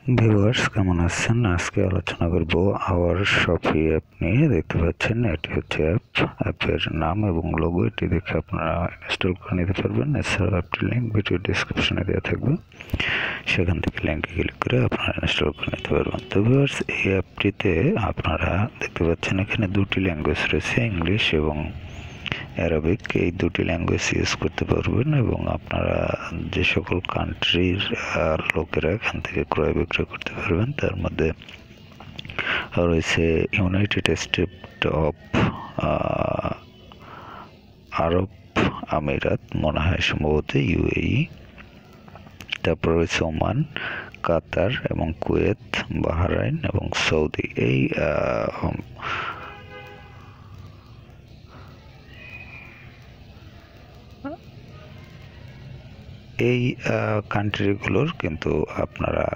Viewers কেমন আছেন? আজকে আলোচনা করব আওয়ার শপি অ্যাপ নিয়ে। দেখতে পাচ্ছেন এটি হচ্ছে অ্যাপের নাম এবং লোগো। এটি দেখে আপনারা ইনস্টল করে নিতে পারবেন। এছাড়াও অ্যাপটির লিঙ্ক ভিডিও ডিসক্রিপশনে দেওয়া থাকবে, সেখান থেকে লিঙ্কে ক্লিক করে আপনারা ইনস্টল করে নিতে পারবেন। তো ভিউয়ার্স, এই অ্যাপটিতে আপনারা দেখতে পাচ্ছেন এখানে দুটি ল্যাঙ্গুয়েজ রয়েছে, ইংলিশ এবং অ্যারাবিক। এই দুটি ল্যাঙ্গুয়েজ ইউজ করতে পারবেন এবং আপনারা যে সকল কান্ট্রির লোকেরা এখান থেকে ক্রয় বিক্রয় করতে পারবেন। তার মধ্যে রয়েছে ইউনাইটেড স্টেট অফ আরব আমিরাত, মনে হয় সম্ভবত ইউএই, তারপর রয়েছে ওমান, কাতার এবং কুয়েত, বাহরাইন এবং সৌদি। এই কান্ট্রিগুলোর কিন্তু আপনারা